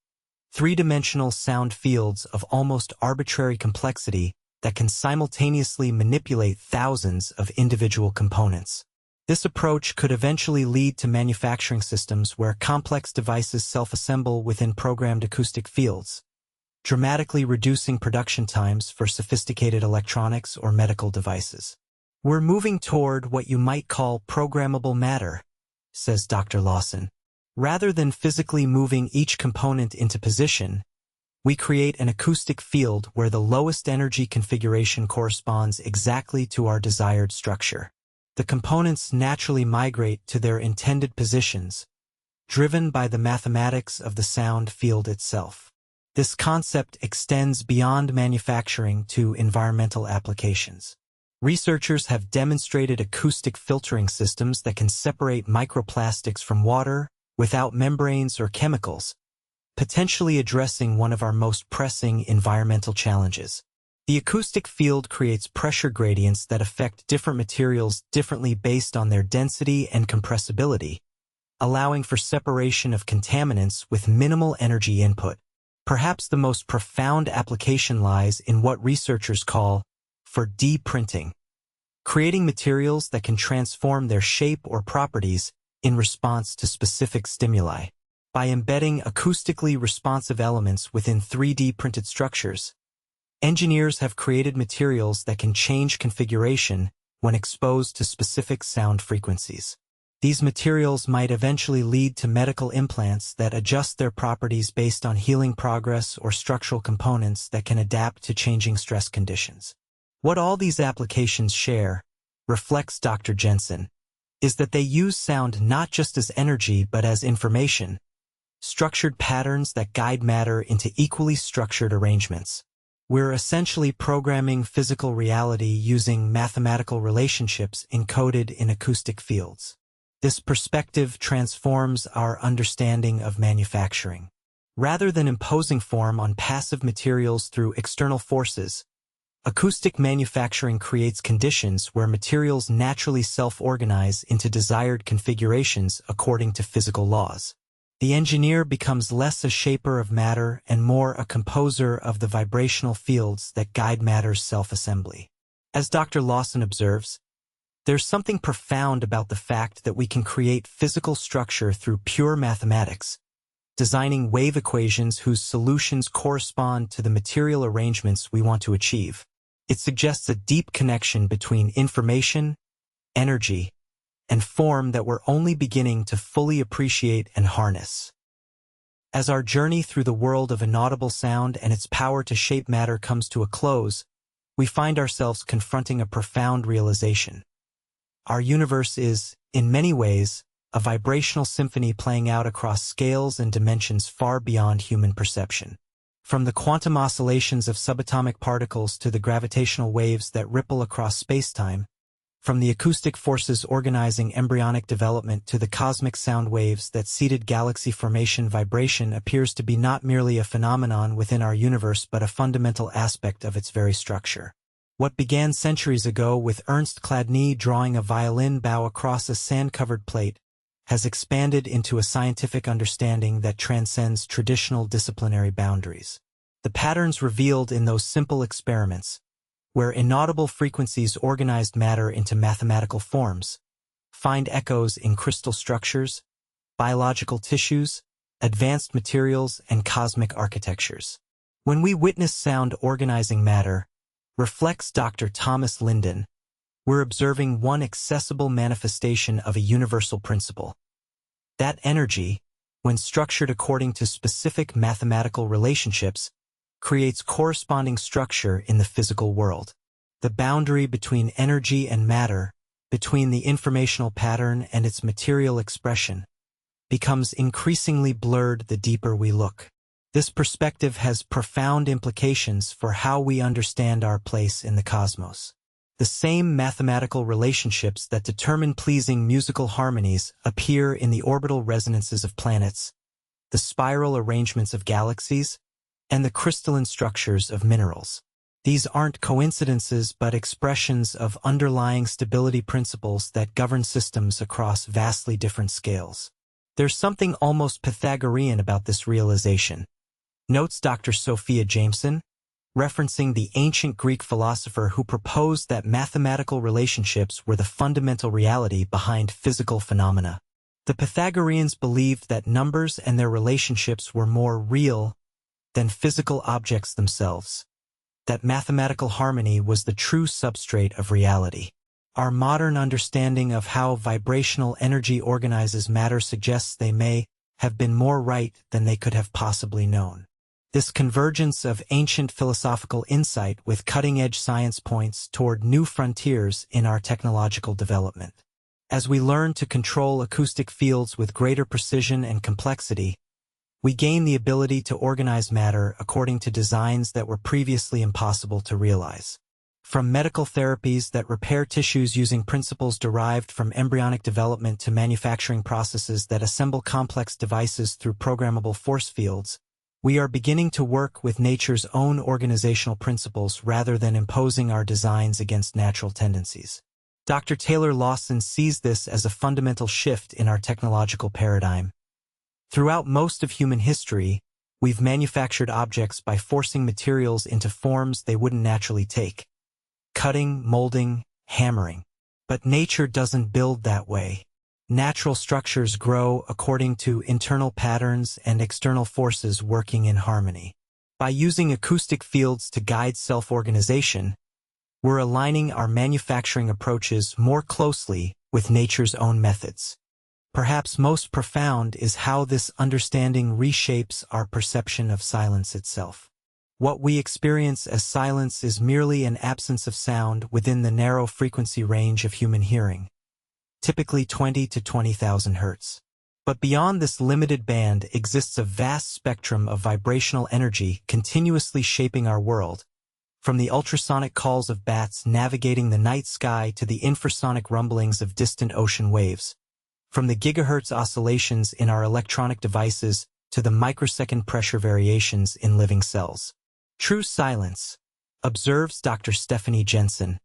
three-dimensional sound fields of almost arbitrary complexity that can simultaneously manipulate thousands of individual components. This approach could eventually lead to manufacturing systems where complex devices self-assemble within programmed acoustic fields, dramatically reducing production times for sophisticated electronics or medical devices. We're moving toward what you might call programmable matter, says Dr. Lawson. Rather than physically moving each component into position, we create an acoustic field where the lowest energy configuration corresponds exactly to our desired structure. The components naturally migrate to their intended positions, driven by the mathematics of the sound field itself. This concept extends beyond manufacturing to environmental applications. Researchers have demonstrated acoustic filtering systems that can separate microplastics from water without membranes or chemicals, potentially addressing one of our most pressing environmental challenges. The acoustic field creates pressure gradients that affect different materials differently based on their density and compressibility, allowing for separation of contaminants with minimal energy input. Perhaps the most profound application lies in what researchers call 4D printing, creating materials that can transform their shape or properties in response to specific stimuli. By embedding acoustically responsive elements within 3D printed structures, engineers have created materials that can change configuration when exposed to specific sound frequencies. These materials might eventually lead to medical implants that adjust their properties based on healing progress or structural components that can adapt to changing stress conditions. What all these applications share, reflects Dr. Jensen, is that they use sound not just as energy but as information, structured patterns that guide matter into equally structured arrangements. We're essentially programming physical reality using mathematical relationships encoded in acoustic fields. This perspective transforms our understanding of manufacturing. Rather than imposing form on passive materials through external forces, acoustic manufacturing creates conditions where materials naturally self-organize into desired configurations according to physical laws. The engineer becomes less a shaper of matter and more a composer of the vibrational fields that guide matter's self-assembly. As Dr. Lawson observes, there's something profound about the fact that we can create physical structure through pure mathematics, designing wave equations whose solutions correspond to the material arrangements we want to achieve. It suggests a deep connection between information, energy, and form that we're only beginning to fully appreciate and harness. As our journey through the world of inaudible sound and its power to shape matter comes to a close, we find ourselves confronting a profound realization. Our universe is, in many ways, a vibrational symphony playing out across scales and dimensions far beyond human perception. From the quantum oscillations of subatomic particles to the gravitational waves that ripple across space-time, from the acoustic forces organizing embryonic development to the cosmic sound waves that seeded galaxy formation, vibration appears to be not merely a phenomenon within our universe but a fundamental aspect of its very structure. What began centuries ago with Ernst Chladni drawing a violin bow across a sand-covered plate has expanded into a scientific understanding that transcends traditional disciplinary boundaries. The patterns revealed in those simple experiments, where inaudible frequencies organized matter into mathematical forms, find echoes in crystal structures, biological tissues, advanced materials, and cosmic architectures. When we witness sound organizing matter, reflects Dr. Thomas Linden, we're observing one accessible manifestation of a universal principle. That energy, when structured according to specific mathematical relationships, creates corresponding structure in the physical world. The boundary between energy and matter, between the informational pattern and its material expression, becomes increasingly blurred the deeper we look. This perspective has profound implications for how we understand our place in the cosmos. The same mathematical relationships that determine pleasing musical harmonies appear in the orbital resonances of planets, the spiral arrangements of galaxies, and the crystalline structures of minerals. These aren't coincidences but expressions of underlying stability principles that govern systems across vastly different scales. There's something almost Pythagorean about this realization, notes Dr. Sophia Jameson, referencing the ancient Greek philosopher who proposed that mathematical relationships were the fundamental reality behind physical phenomena. The Pythagoreans believed that numbers and their relationships were more real than physical objects themselves, that mathematical harmony was the true substrate of reality. Our modern understanding of how vibrational energy organizes matter suggests they may have been more right than they could have possibly known. This convergence of ancient philosophical insight with cutting-edge science points toward new frontiers in our technological development. As we learn to control acoustic fields with greater precision and complexity, we gain the ability to organize matter according to designs that were previously impossible to realize. From medical therapies that repair tissues using principles derived from embryonic development to manufacturing processes that assemble complex devices through programmable force fields, we are beginning to work with nature's own organizational principles rather than imposing our designs against natural tendencies. Dr. Taylor Lawson sees this as a fundamental shift in our technological paradigm. Throughout most of human history, we've manufactured objects by forcing materials into forms they wouldn't naturally take. Cutting, molding, hammering. But nature doesn't build that way. Natural structures grow according to internal patterns and external forces working in harmony. By using acoustic fields to guide self-organization, we're aligning our manufacturing approaches more closely with nature's own methods. Perhaps most profound is how this understanding reshapes our perception of silence itself. What we experience as silence is merely an absence of sound within the narrow frequency range of human hearing, typically 20 to 20,000 Hz. But beyond this limited band exists a vast spectrum of vibrational energy continuously shaping our world, from the ultrasonic calls of bats navigating the night sky to the infrasonic rumblings of distant ocean waves. From the gigahertz oscillations in our electronic devices to the microsecond pressure variations in living cells. True silence, observes Dr. Stephanie Jensen,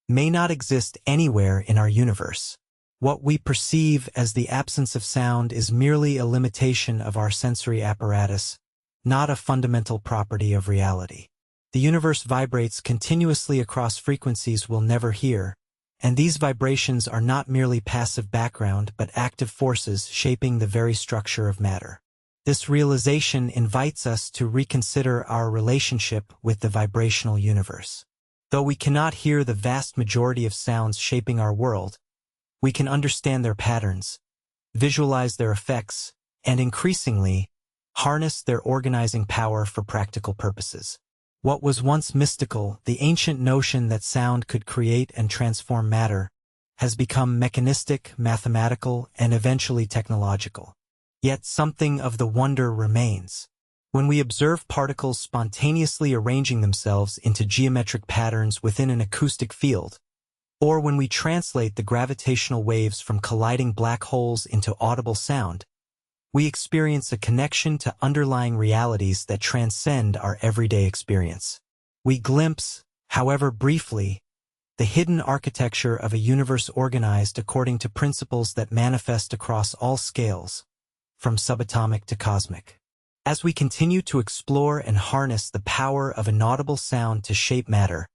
may not exist anywhere in our universe. What we perceive as the absence of sound is merely a limitation of our sensory apparatus, not a fundamental property of reality. The universe vibrates continuously across frequencies we'll never hear, and these vibrations are not merely passive background but active forces shaping the very structure of matter. This realization invites us to reconsider our relationship with the vibrational universe. Though we cannot hear the vast majority of sounds shaping our world, we can understand their patterns, visualize their effects, and increasingly, harness their organizing power for practical purposes. What was once mystical, the ancient notion that sound could create and transform matter, has become mechanistic, mathematical, and eventually technological. Yet something of the wonder remains. When we observe particles spontaneously arranging themselves into geometric patterns within an acoustic field, or when we translate the gravitational waves from colliding black holes into audible sound, we experience a connection to underlying realities that transcend our everyday experience. We glimpse, however briefly, the hidden architecture of a universe organized according to principles that manifest across all scales, from subatomic to cosmic. As we continue to explore and harness the power of inaudible sound to shape matter,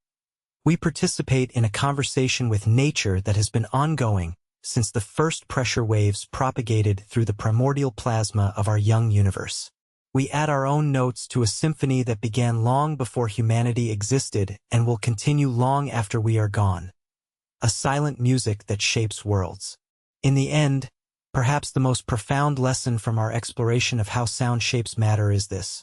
we participate in a conversation with nature that has been ongoing since the first pressure waves propagated through the primordial plasma of our young universe. We add our own notes to a symphony that began long before humanity existed and will continue long after we are gone. A silent music that shapes worlds. In the end, perhaps the most profound lesson from our exploration of how sound shapes matter is this.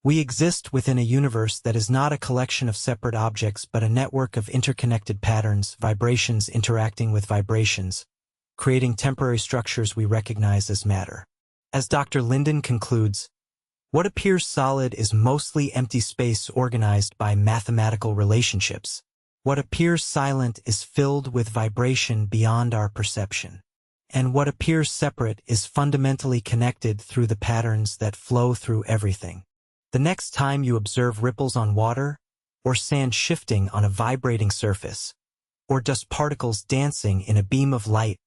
We exist within a universe that is not a collection of separate objects but a network of interconnected patterns, vibrations interacting with vibrations, creating temporary structures we recognize as matter. As Dr. Linden concludes, what appears solid is mostly empty space organized by mathematical relationships. What appears silent is filled with vibration beyond our perception. And what appears separate is fundamentally connected through the patterns that flow through everything. The next time you observe ripples on water, or sand shifting on a vibrating surface, or dust particles dancing in a beam of light,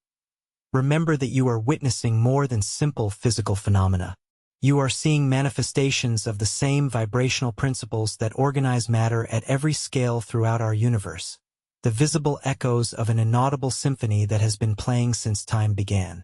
remember that you are witnessing more than simple physical phenomena. You are seeing manifestations of the same vibrational principles that organize matter at every scale throughout our universe, the visible echoes of an inaudible symphony that has been playing since time began.